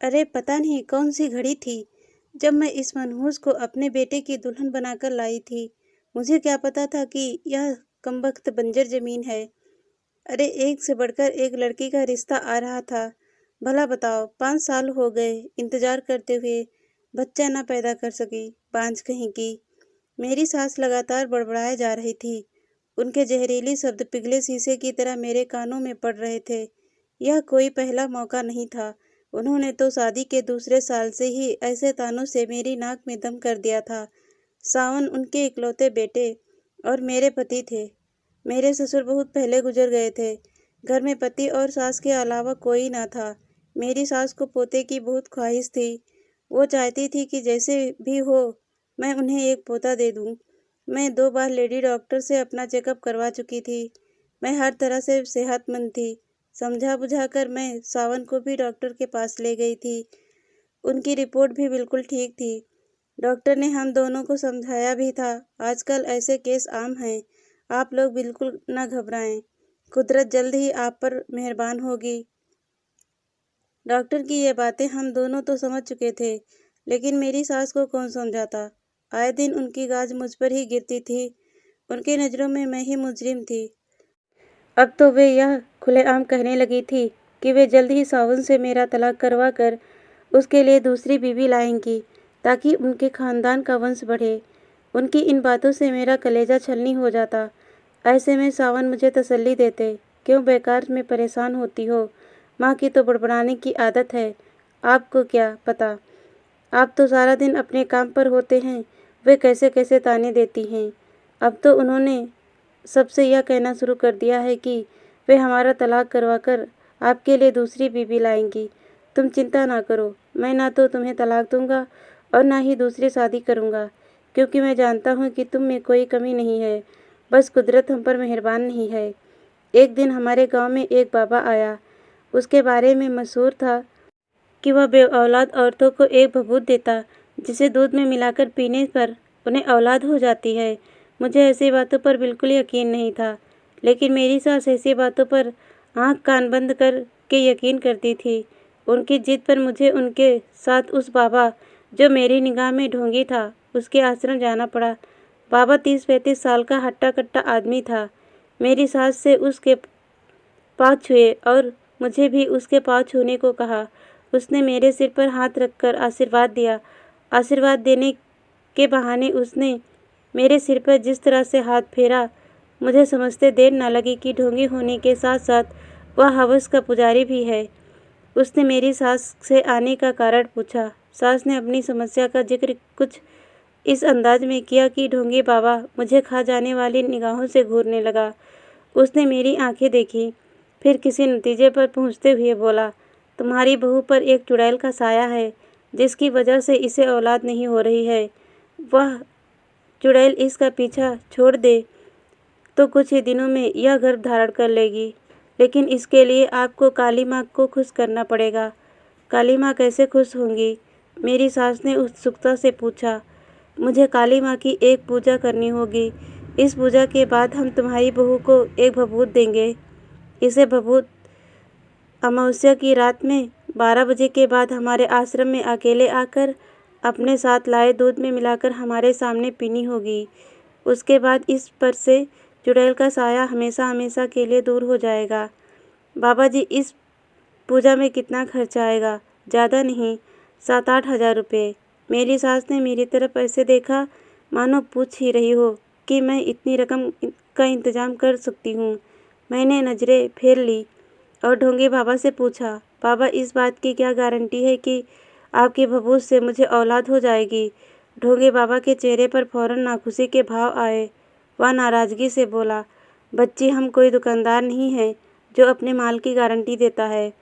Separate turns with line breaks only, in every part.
अरे पता नहीं कौन सी घड़ी थी जब मैं इस मनहूस को अपने बेटे की दुल्हन बनाकर लाई थी। मुझे क्या पता था कि यह कमबख्त बंजर जमीन है। अरे एक से बढ़कर एक लड़की का रिश्ता आ रहा था। भला बताओ 5 साल हो गए इंतजार करते हुए, बच्चा ना पैदा कर सकी, बांझ कहीं की। मेरी सांस लगातार बड़बड़ाए जा रही थी। उनके जहरीली शब्द पिघले शीशे की तरह मेरे कानों में पड़ रहे थे। यह कोई पहला मौका नहीं था। उन्होंने तो शादी के दूसरे साल से ही ऐसे तानों से मेरी नाक में दम कर दिया था। सावन उनके इकलौते बेटे और मेरे पति थे। मेरे ससुर बहुत पहले गुजर गए थे। घर में पति और सास के अलावा कोई ना था। मेरी सास को पोते की बहुत ख्वाहिश थी। वो चाहती थी कि जैसे भी हो मैं उन्हें एक पोता दे दूं। मैं 2 बार लेडी डॉक्टर से अपना चेकअप करवा चुकी थी। मैं हर तरह से सेहतमंद थी। समझा बुझाकर मैं सावन को भी डॉक्टर के पास ले गई थी। उनकी रिपोर्ट भी बिल्कुल ठीक थी। डॉक्टर ने हम दोनों को समझाया भी था, आजकल ऐसे केस आम हैं। आप लोग बिल्कुल न घबराएं। कुदरत जल्द ही आप पर मेहरबान होगी। डॉक्टर की ये बातें हम दोनों तो समझ चुके थे, लेकिन मेरी सास को कौन समझाता। आए दिन उनकी गाज मुझ पर ही गिरती थी। उनकी नज़रों में मैं ही मुजरिम थी। अब तो वे यह खुलेआम कहने लगी थी कि वे जल्द ही सावन से मेरा तलाक करवा कर उसके लिए दूसरी बीवी लाएंगी, ताकि उनके खानदान का वंश बढ़े। उनकी इन बातों से मेरा कलेजा छलनी हो जाता। ऐसे में सावन मुझे तसल्ली देते, क्यों बेकार में परेशान होती हो। माँ की तो बड़बड़ाने की आदत है, आपको क्या पता। आप तो सारा दिन अपने काम पर होते हैं, वे कैसे कैसे ताने देती हैं। अब तो उन्होंने सबसे यह कहना शुरू कर दिया है कि वे हमारा तलाक करवाकर आपके लिए दूसरी बीवी लाएंगी। तुम चिंता ना करो, मैं ना तो तुम्हें तलाक दूंगा और ना ही दूसरी शादी करूंगा, क्योंकि मैं जानता हूँ कि तुम में कोई कमी नहीं है, बस कुदरत हम पर मेहरबान नहीं है। एक दिन हमारे गांव में एक बाबा आया। उसके बारे में मशहूर था कि वह बेऔलाद औरतों को एक भभूत देता, जिसे दूध में मिलाकर पीने पर उन्हें औलाद हो जाती है। मुझे ऐसी बातों पर बिल्कुल यकीन नहीं था, लेकिन मेरी सास ऐसी बातों पर आंख कान बंद कर के यकीन करती थी। उनकी जिद पर मुझे उनके साथ उस बाबा, जो मेरी निगाह में ढोंगी था, उसके आश्रम जाना पड़ा। बाबा 30-35 साल का हट्टा कट्टा आदमी था। मेरी सास से उसके पाँव छुए और मुझे भी उसके पाँव छूने को कहा। उसने मेरे सिर पर हाथ रखकर आशीर्वाद दिया। आशीर्वाद देने के बहाने उसने मेरे सिर पर जिस तरह से हाथ फेरा, मुझे समझते देर न लगी कि ढोंगी होने के साथ साथ वह हवस का पुजारी भी है। उसने मेरी सास से आने का कारण पूछा। सास ने अपनी समस्या का जिक्र कुछ इस अंदाज में किया कि ढोंगी बाबा मुझे खा जाने वाली निगाहों से घूरने लगा। उसने मेरी आंखें देखी, फिर किसी नतीजे पर पहुंचते हुए बोला, तुम्हारी बहू पर एक चुड़ैल का साया है, जिसकी वजह से इसे औलाद नहीं हो रही है। वह चुड़ैल इसका पीछा छोड़ दे तो कुछ ही दिनों में यह गर्भ धारण कर लेगी, लेकिन इसके लिए आपको काली माँ को खुश करना पड़ेगा। काली माँ कैसे खुश होंगी? मेरी सास ने उत्सुकता से पूछा। मुझे काली माँ की एक पूजा करनी होगी। इस पूजा के बाद हम तुम्हारी बहू को एक भभूत देंगे। इसे भभूत अमावस्या की रात में 12 बजे के बाद हमारे आश्रम में अकेले आकर अपने साथ लाए दूध में मिलाकर हमारे सामने पीनी होगी। उसके बाद इस पर से चुड़ैल का साया हमेशा हमेशा के लिए दूर हो जाएगा। बाबा जी, इस पूजा में कितना खर्च आएगा? ज़्यादा नहीं, 7-8 हज़ार रुपये। मेरी सास ने मेरी तरफ ऐसे देखा मानो पूछ ही रही हो कि मैं इतनी रकम का इंतजाम कर सकती हूँ। मैंने नज़रें फेर ली और ढोंगी बाबा से पूछा, बाबा इस बात की क्या गारंटी है कि आपकी भभूत से मुझे औलाद हो जाएगी? ढोंगी बाबा के चेहरे पर फौरन नाखुशी के भाव आए। वह नाराज़गी से बोला, बच्ची, हम कोई दुकानदार नहीं हैं जो अपने माल की गारंटी देता है।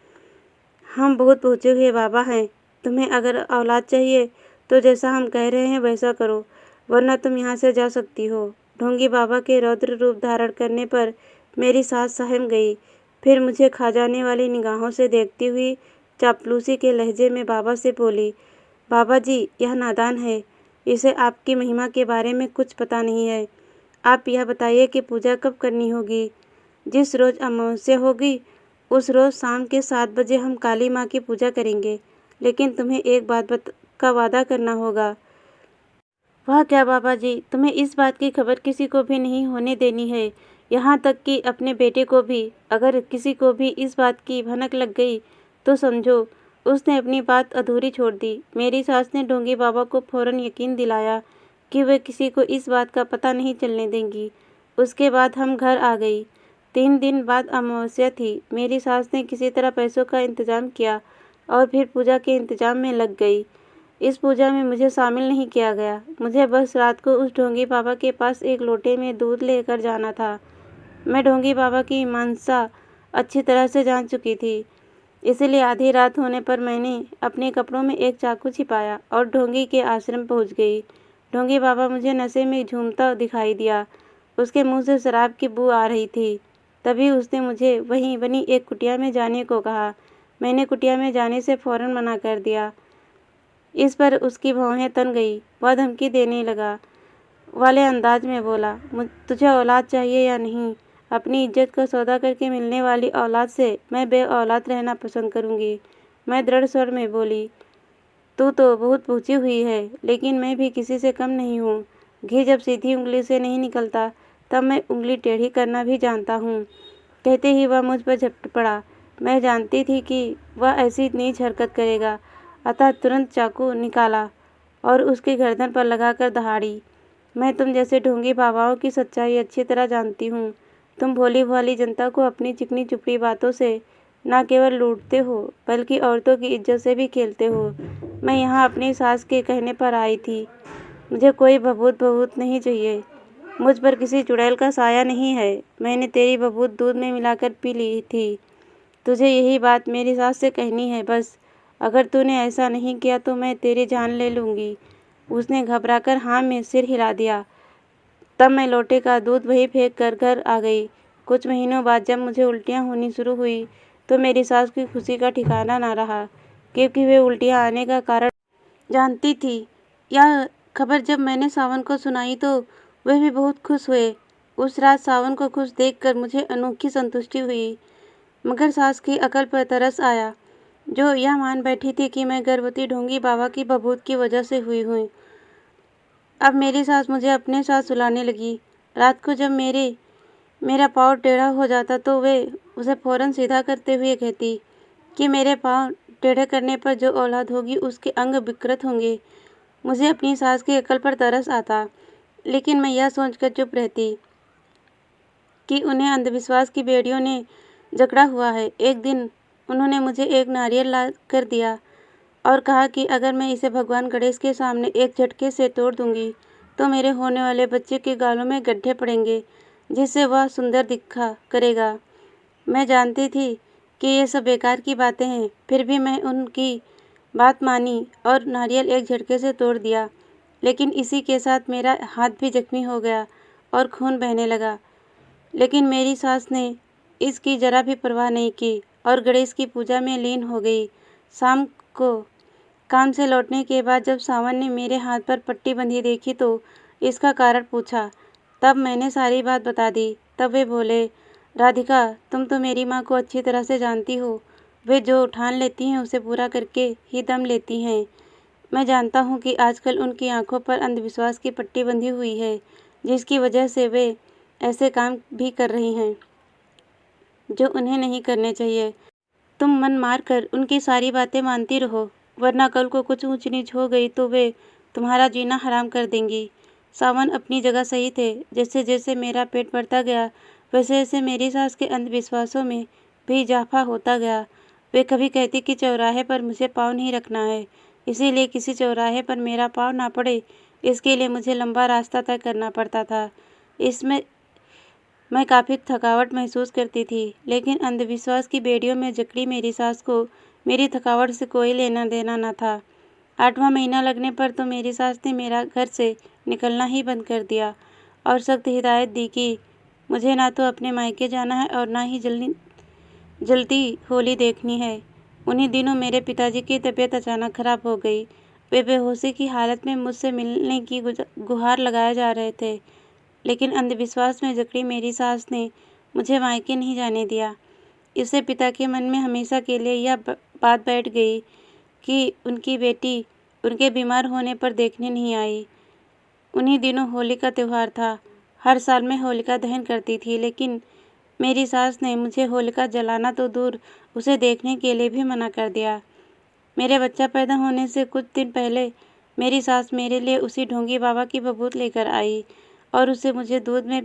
हम बहुत पहुँचे हुए बाबा हैं। तुम्हें अगर औलाद चाहिए तो जैसा हम कह रहे हैं वैसा करो, वरना तुम यहाँ से जा सकती हो। ढोंगी बाबा के रौद्र रूप धारण करने पर मेरी सास सहम गई। फिर मुझे खा जाने वाली निगाहों से देखती हुई चापलूसी के लहजे में बाबा से बोली, बाबा जी, यह नादान है, इसे आपकी महिमा के बारे में कुछ पता नहीं है। आप यह बताइए कि पूजा कब करनी होगी? जिस रोज़ अमावस्या होगी उस रोज़ शाम के 7 बजे हम काली माँ की पूजा करेंगे, लेकिन तुम्हें एक बात का वादा करना होगा। वह क्या बाबा जी? तुम्हें इस बात की खबर किसी को भी नहीं होने देनी है, यहाँ तक कि अपने बेटे को भी। अगर किसी को भी इस बात की भनक लग गई तो समझो उसने अपनी बात अधूरी छोड़ दी। मेरी सास ने ढोंगी बाबा को फौरन यकीन दिलाया कि वे किसी को इस बात का पता नहीं चलने देंगी। उसके बाद हम घर आ गई। 3 दिन बाद अमावस्या थी। मेरी सास ने किसी तरह पैसों का इंतजाम किया और फिर पूजा के इंतजाम में लग गई। इस पूजा में मुझे शामिल नहीं किया गया। मुझे बस रात को उस ढोंगी बाबा के पास एक लोटे में दूध लेकर जाना था। मैं ढोंगी बाबा की मानसा अच्छी तरह से जान चुकी थी, इसलिए आधी रात होने पर मैंने अपने कपड़ों में एक चाकू छिपाया और ढोंगी के आश्रम पहुंच गई। ढोंगी बाबा मुझे नशे में झूमता दिखाई दिया। उसके मुंह से शराब की बू आ रही थी। तभी उसने मुझे वहीं बनी एक कुटिया में जाने को कहा। मैंने कुटिया में जाने से फौरन मना कर दिया। इस पर उसकी भौहें तन गई। वह धमकी देने लगा वाले अंदाज में बोला, तुझे औलाद चाहिए या नहीं? अपनी इज्जत का सौदा करके मिलने वाली औलाद से मैं बे औलाद रहना पसंद करूंगी। मैं दृढ़ स्वर में बोली, तू तो बहुत पूछी हुई है, लेकिन मैं भी किसी से कम नहीं हूँ। घी जब सीधी उंगली से नहीं निकलता तब मैं उंगली टेढ़ी करना भी जानता हूँ। कहते ही वह मुझ पर झपट पड़ा। मैं जानती थी कि वह ऐसी नीच हरकत करेगा, अतः तुरंत चाकू निकाला और उसकी गर्दन पर लगाकर दहाड़ी। मैं तुम जैसे ढोंगी बाबाओं की सच्चाई अच्छी तरह जानती हूँ। तुम भोली भाली जनता को अपनी चिकनी चुपड़ी बातों से न केवल लूटते हो, बल्कि औरतों की इज्जत से भी खेलते हो। मैं यहाँ अपनी सास के कहने पर आई थी। मुझे कोई भभूत नहीं चाहिए। मुझ पर किसी चुड़ैल का साया नहीं है। मैंने तेरी भभूत दूध में मिलाकर पी ली थी। तुझे यही बात मेरी सास से कहनी है बस। अगर तूने ऐसा नहीं किया तो मैं तेरी जान ले लूँगी। उसने घबराकर हाँ में सिर हिला दिया। तब मैं लोटे का दूध वहीं फेंक कर घर आ गई। कुछ महीनों बाद जब मुझे उल्टियाँ होनी शुरू हुई तो मेरी सास की खुशी का ठिकाना ना रहा, क्योंकि वे उल्टियाँ आने का कारण जानती थी। यह खबर जब मैंने सावन को सुनाई तो वे भी बहुत खुश हुए। उस रात सावन को खुश देखकर मुझे अनोखी संतुष्टि हुई, मगर सास की अकल पर तरस आया, जो यह मान बैठी थी कि मैं गर्भवती ढोंगी बाबा की बबूत की वजह से हुई हूँ। अब मेरी सास मुझे अपने साथ सुलाने लगी। रात को जब मेरा पाँव टेढ़ा हो जाता तो वे उसे फौरन सीधा करते हुए कहती कि मेरे पाँव टेढ़े करने पर जो औलाद होगी उसके अंग विकृत होंगे। मुझे अपनी सास की अकल पर तरस आता, लेकिन मैं यह सोचकर चुप रहती कि उन्हें अंधविश्वास की बेड़ियों ने जकड़ा हुआ है। एक दिन उन्होंने मुझे एक नारियल ला कर दिया और कहा कि अगर मैं इसे भगवान गणेश के सामने एक झटके से तोड़ दूंगी तो मेरे होने वाले बच्चे के गालों में गड्ढे पड़ेंगे, जिससे वह सुंदर दिखा करेगा। मैं जानती थी कि ये सब बेकार की बातें हैं, फिर भी मैं उनकी बात मानी और नारियल एक झटके से तोड़ दिया। लेकिन इसी के साथ मेरा हाथ भी जख्मी हो गया और खून बहने लगा। लेकिन मेरी सास ने इसकी जरा भी परवाह नहीं की और गणेश की पूजा में लीन हो गई। शाम को काम से लौटने के बाद जब सावन ने मेरे हाथ पर पट्टी बंधी देखी तो इसका कारण पूछा। तब मैंने सारी बात बता दी। तब वे बोले, राधिका, तुम तो मेरी माँ को अच्छी तरह से जानती हो। वे जो ठान लेती हैं उसे पूरा करके ही दम लेती हैं। मैं जानता हूँ कि आजकल उनकी आंखों पर अंधविश्वास की पट्टी बंधी हुई है, जिसकी वजह से वे ऐसे काम भी कर रही हैं जो उन्हें नहीं करने चाहिए। तुम मन मार कर उनकी सारी बातें मानती रहो, वरना कल को कुछ ऊंच नीच हो गई तो वे तुम्हारा जीना हराम कर देंगी। सावन अपनी जगह सही थे। जैसे जैसे मेरा पेट बढ़ता गया वैसे वैसे मेरी सास के अंधविश्वासों में भी इजाफा होता गया। वे कभी कहती कि चौराहे पर मुझे पाँव नहीं रखना है, इसीलिए किसी चौराहे पर मेरा पाँव ना पड़े, इसके लिए मुझे लंबा रास्ता तय करना पड़ता था। इसमें मैं काफ़ी थकावट महसूस करती थी, लेकिन अंधविश्वास की बेड़ियों में जकड़ी मेरी सास को मेरी थकावट से कोई लेना देना न था। 8वां महीना लगने पर तो मेरी सास ने मेरा घर से निकलना ही बंद कर दिया और सख्त हिदायत दी कि मुझे ना तो अपने मायके जाना है और ना ही जल्दी होली देखनी है। उन्हीं दिनों मेरे पिताजी की तबीयत अचानक खराब हो गई। वे बेहोशी की हालत में मुझसे मिलने की गुहार लगाए जा रहे थे, लेकिन अंधविश्वास में जकड़ी मेरी सास ने मुझे मायके नहीं जाने दिया। इससे पिता के मन में हमेशा के लिए यह बात बैठ गई कि उनकी बेटी उनके बीमार होने पर देखने नहीं आई। उन्हीं दिनों होली का त्यौहार था। हर साल मैं होलिका दहन करती थी, लेकिन मेरी सास ने मुझे होलिका जलाना तो दूर, उसे देखने के लिए भी मना कर दिया। मेरे बच्चा पैदा होने से कुछ दिन पहले मेरी सास मेरे लिए उसी ढोंगी बाबा की बबूत लेकर आई और उसे मुझे दूध में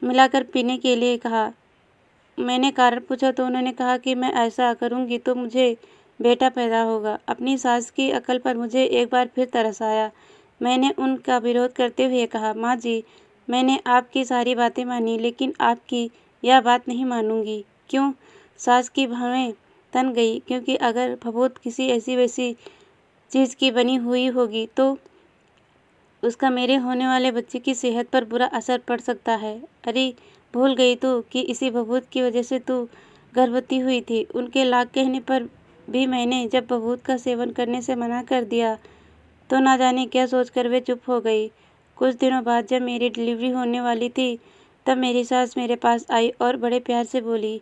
मिलाकर पीने के लिए कहा। मैंने कारण पूछा तो उन्होंने कहा कि मैं ऐसा करूंगी तो मुझे बेटा पैदा होगा। अपनी सास की अकल पर मुझे एक बार फिर तरस आया। मैंने उनका विरोध करते हुए कहा, माँ जी, मैंने आपकी सारी बातें मानी, लेकिन आपकी यह बात नहीं मानूंगी। क्यों? सास की भवें तन गई, क्योंकि अगर भभूत किसी ऐसी वैसी चीज़ की बनी हुई होगी तो उसका मेरे होने वाले बच्चे की सेहत पर बुरा असर पड़ सकता है। अरे, भूल गई तू कि इसी भभूत की वजह से तू गर्भवती हुई थी। उनके लाख कहने पर भी मैंने जब भभूत का सेवन करने से मना कर दिया तो ना जाने क्या सोचकर वे चुप हो गई। कुछ दिनों बाद जब मेरी डिलीवरी होने वाली थी, तब मेरी सास मेरे पास आई और बड़े प्यार से बोली,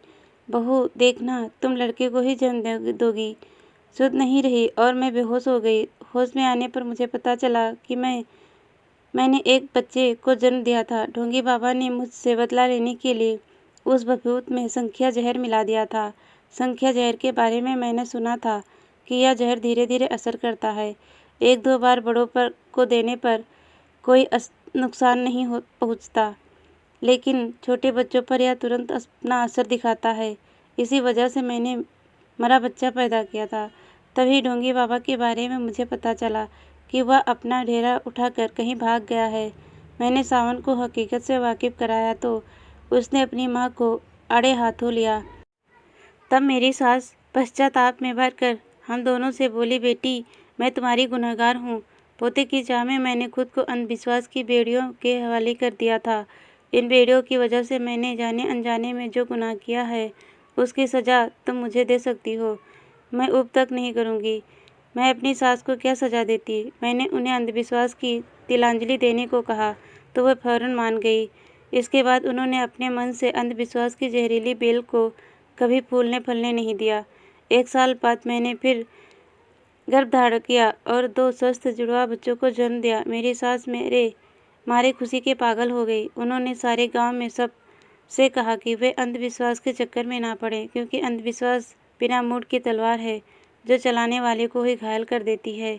बहू देखना, तुम लड़के को ही जन्म दोगी। सुध नहीं रही और मैं बेहोश हो गई। होश में आने पर मुझे पता चला कि मैंने एक बच्चे को जन्म दिया था। ढोंगी बाबा ने मुझसे बदला लेने के लिए उस भभूत में संख्या जहर मिला दिया था। संख्या जहर के बारे में मैंने सुना था कि यह जहर धीरे धीरे असर करता है। एक दो बार बड़ों पर को देने पर कोई नुकसान नहीं पहुँचता, लेकिन छोटे बच्चों पर यह तुरंत अपना असर दिखाता है। इसी वजह से मैंने मरा बच्चा पैदा किया था। तभी ढोंगी बाबा के बारे में मुझे पता चला कि वह अपना डेरा उठाकर कहीं भाग गया है। मैंने सावन को हकीकत से वाकिफ कराया तो उसने अपनी माँ को आड़े हाथों लिया। तब मेरी सास पश्चाताप में भरकर हम दोनों से बोली, बेटी, मैं तुम्हारी गुनहगार हूँ। पोते की चाह में मैंने खुद को अंधविश्वास की बेड़ियों के हवाले कर दिया था। इन बेड़ियों की वजह से मैंने जाने अनजाने में जो गुनाह किया है, उसकी सज़ा तुम मुझे दे सकती हो। मैं ऊब तक नहीं करूँगी। मैं अपनी सास को क्या सज़ा देती। मैंने उन्हें अंधविश्वास की तिलांजलि देने को कहा तो वह फौरन मान गई। इसके बाद उन्होंने अपने मन से अंधविश्वास की जहरीली बेल को कभी फूलने फलने नहीं दिया। 1 साल बाद मैंने फिर गर्भ धारण किया और 2 स्वस्थ जुड़वा बच्चों को जन्म दिया। मेरी सास मेरे मारे खुशी के पागल हो गई। उन्होंने सारे गांव में सब से कहा कि वे अंधविश्वास के चक्कर में ना पड़े, क्योंकि अंधविश्वास बिना मूठ की तलवार है जो चलाने वाले को ही घायल कर देती है।